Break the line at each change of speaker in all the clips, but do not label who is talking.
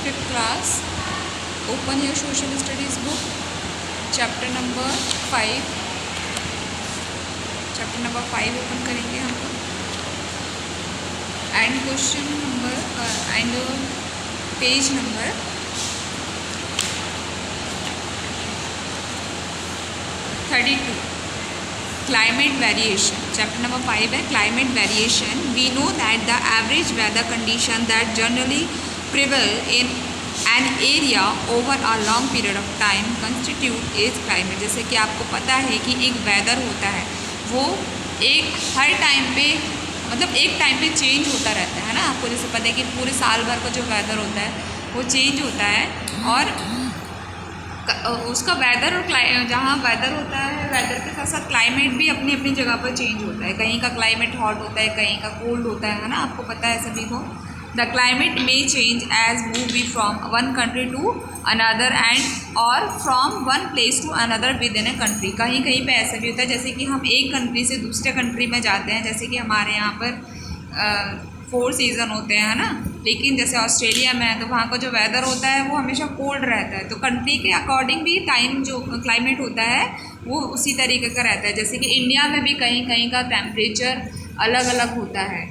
5th class. Open your social studies book, chapter number 5. Chapter number 5 open करेंगे हम लोग and question number and page number 32. Climate variation. Chapter number 5 है climate variation. We know that the average weather condition that generally prevail in an area over a long period of time constitute is climate. जैसे कि आपको पता है कि एक weather होता है वो एक हर टाइम पे मतलब एक टाइम पे चेंज होता रहता है ना. आपको जैसे पता है कि पूरे साल भर का जो वेदर होता है वो चेंज होता है और उसका वेदर और जहाँ वेदर होता है वेदर के साथ साथ क्लाइमेट भी अपनी अपनी जगह पर चेंज होता है. कहीं का क्लाइमेट हॉट होता है, कहीं का कोल्ड होता है ना. आपको पता है सभी को. The climate may change as move we from one country to another and और from one place to another within a country. कहीं कहीं पे ऐसा भी होता है जैसे कि हम एक कंट्री से दूसरे कंट्री में जाते हैं. जैसे कि हमारे यहाँ पर 4 सीज़न होते हैं ना. लेकिन जैसे ऑस्ट्रेलिया में है तो वहाँ का जो वेदर होता है वो हमेशा कोल्ड रहता है. तो कंट्री के अकॉर्डिंग भी टाइम जो क्लाइमेट होता है वो उसी तरीके का रहता है. जैसे कि इंडिया में भी कहीं कहीं का टेम्परेचर अलग अलग होता है.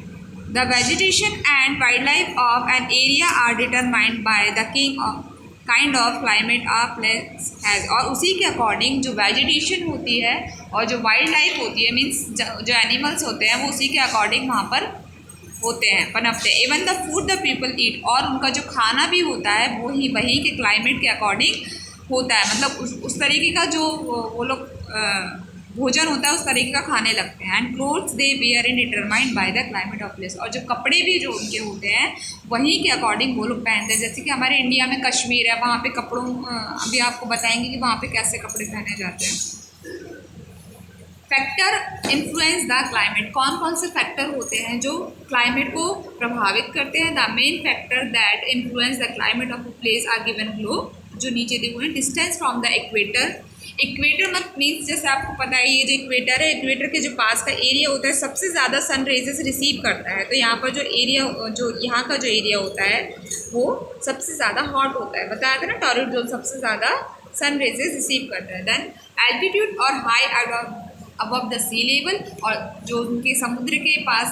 The vegetation and wild life of an area are determined by the kind of climate a place has. और उसी के अकॉर्डिंग जो वेजिटेशन होती है और जो वाइल्ड लाइफ होती है मीन्स जो एनिमल्स होते हैं वो उसी के अकॉर्डिंग वहाँ पर होते हैं, पनपते हैं. Even the food the people eat. और उनका जो खाना भी होता है वो ही वहीं के क्लाइमेट के अकॉर्डिंग होता है. मतलब उस तरीके का जो वो लोग भोजन होता है उस तरीके का खाने लगते हैं. And clothes they wear in determined by the climate of place. और जो कपड़े भी जो उनके होते हैं वहीं के अकॉर्डिंग वो लोग पहनते हैं. जैसे कि हमारे इंडिया में कश्मीर है, वहाँ पे कपड़ों अभी आपको बताएंगे कि वहाँ पे कैसे कपड़े पहने जाते हैं. Factor influence the climate. कौन कौन से फैक्टर होते हैं जो क्लाइमेट को प्रभावित करते हैं. The main factor that influence the climate of a place are given below. जो नीचे दिए हुए हैं. Distance from the equator. Equator मत मीन्स जैसे आपको पता है ये जो इक्वेटर है, इक्वेटर के जो पास का एरिया होता है सबसे ज़्यादा सन रेजेस रिसीव करता है. तो यहाँ पर जो एरिया जो यहाँ का जो एरिया होता है वो सबसे ज़्यादा हॉट होता है. बताया था ना टॉरिड जोन सबसे ज़्यादा सन रेजेस रिसीव करता है. देन एल्टीट्यूड और high above the sea level. और जो उनके समुद्र के पास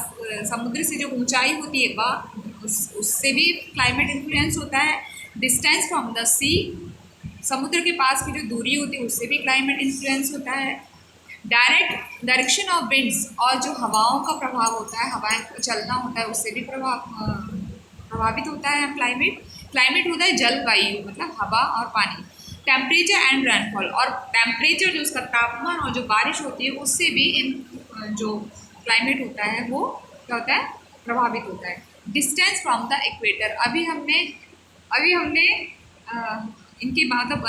समुद्र से जो ऊंचाई होती है वह उससे भी क्लाइमेट इन्फ्लुएंस होता है. डिस्टेंस फ्रॉम द सी. समुद्र के पास की जो दूरी होती है उससे भी क्लाइमेट इन्फ्लुएंस होता है. Direct direction of winds. और जो हवाओं का प्रभाव होता है, हवाएं चलना होता है उससे भी प्रभावित होता है क्लाइमेट. क्लाइमेट होता है जलवायु मतलब हवा और पानी. Temperature and rainfall. और टेम्परेचर जो उसका तापमान और जो बारिश होती है उससे भी इन जो क्लाइमेट होता है वो क्या होता है प्रभावित होता है. Distance from the equator. अभी हमने इनके मतलब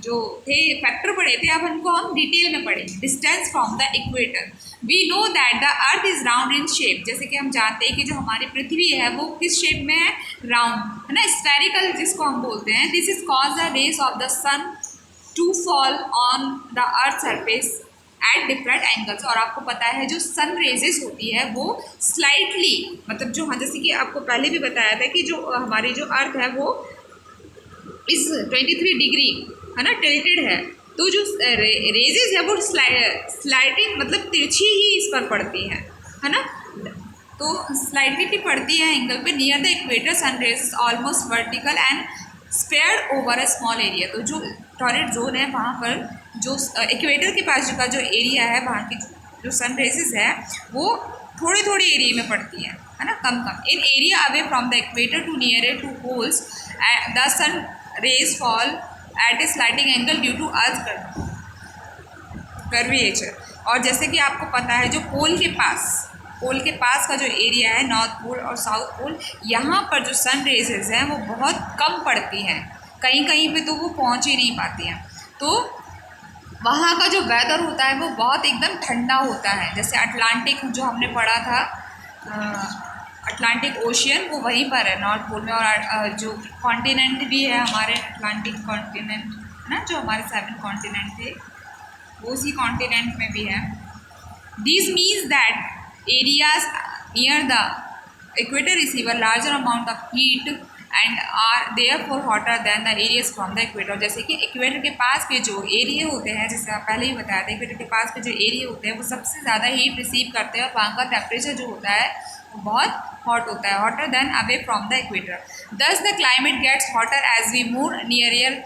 जो थे फैक्टर पढ़े थे, अब इनको हम डिटेल में पढ़ेंगे. Distance from the equator. We know that the earth is round in shape. जैसे कि हम जानते हैं कि जो हमारी पृथ्वी है वो किस शेप में है, राउंड है ना, स्फेरिकल जिसको हम बोलते हैं. This is cause the rays of the sun to fall on the earth surface at different angles. और आपको पता है जो सन रेजेस होती है वो स्लाइटली मतलब जो हाँ जैसे कि आपको पहले भी बताया था कि जो हमारी जो अर्थ है वो इस 23 डिग्री है ना टिल्टेड है. तो जो रेजेस है वो स्लाइडिंग मतलब तिरछी ही इस पर पड़ती है ना. तो स्लाइटली पड़ती है एंगल पे. Near the equator sun rays almost vertical and spread over a small area. तो जो टॉरिड जोन है वहाँ पर जो इक्वेटर के पास का जो एरिया है वहाँ की जो सन रेजेस है वो थोड़े थोड़े एरिया में पड़ती है ना, कम. In area away from the equator to near to poles the sun rays fall at a sliding angle due to earth curvature. और जैसे कि आपको पता है जो पोल के पास का जो एरिया है नॉर्थ पोल और साउथ पोल, यहाँ पर जो सन रेजेस हैं वो बहुत कम पड़ती हैं. कहीं कहीं पे तो वो पहुँच ही नहीं पाती हैं. तो वहाँ का जो वेदर होता है वो बहुत एकदम ठंडा होता है. जैसे अटलांटिक जो हमने पढ़ा था अटलांटिक ओशियन वो वहीं पर है नॉर्थ पोल में. और जो कॉन्टिनेंट भी है हमारे अटलांटिक कॉन्टिनेंट है ना, जो हमारे 7 कॉन्टिनेंट थे वो उसी कॉन्टिनेंट में भी है. This means that areas near the equator receive a larger amount of heat and are therefore hotter than the areas from the equator. जैसे कि इक्वेटर के पास के जो एरिया होते हैं, जैसे आप पहले ही बताया था, इक्वेटर के पास के जो एरिया होते हैं वो सबसे ज़्यादा हीट रिसीव करते हैं और वहाँ का टेम्परेचर जो होता है वो बहुत हॉट होता है, hotter than away from the equator. Thus the climate gets hotter as we move near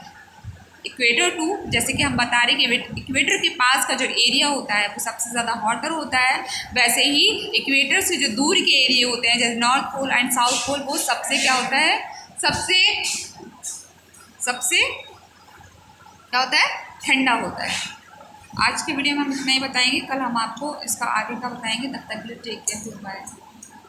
equator too. जैसे कि हम बता रहे कि इक्वेटर के पास का जो एरिया होता है वो सबसे ज़्यादा हॉटर होता है, वैसे ही इक्वेटर से जो दूर के एरिया होते हैं जैसे north pole and south pole वो सबसे क्या होता है, सबसे सबसे क्या होता है, ठंडा होता है। आज के वीडियो में हम इतना ही बताएंगे, कल हम आपको इसका आगे का बताएंगे। तब तक के लिए टेक केयर, बाय।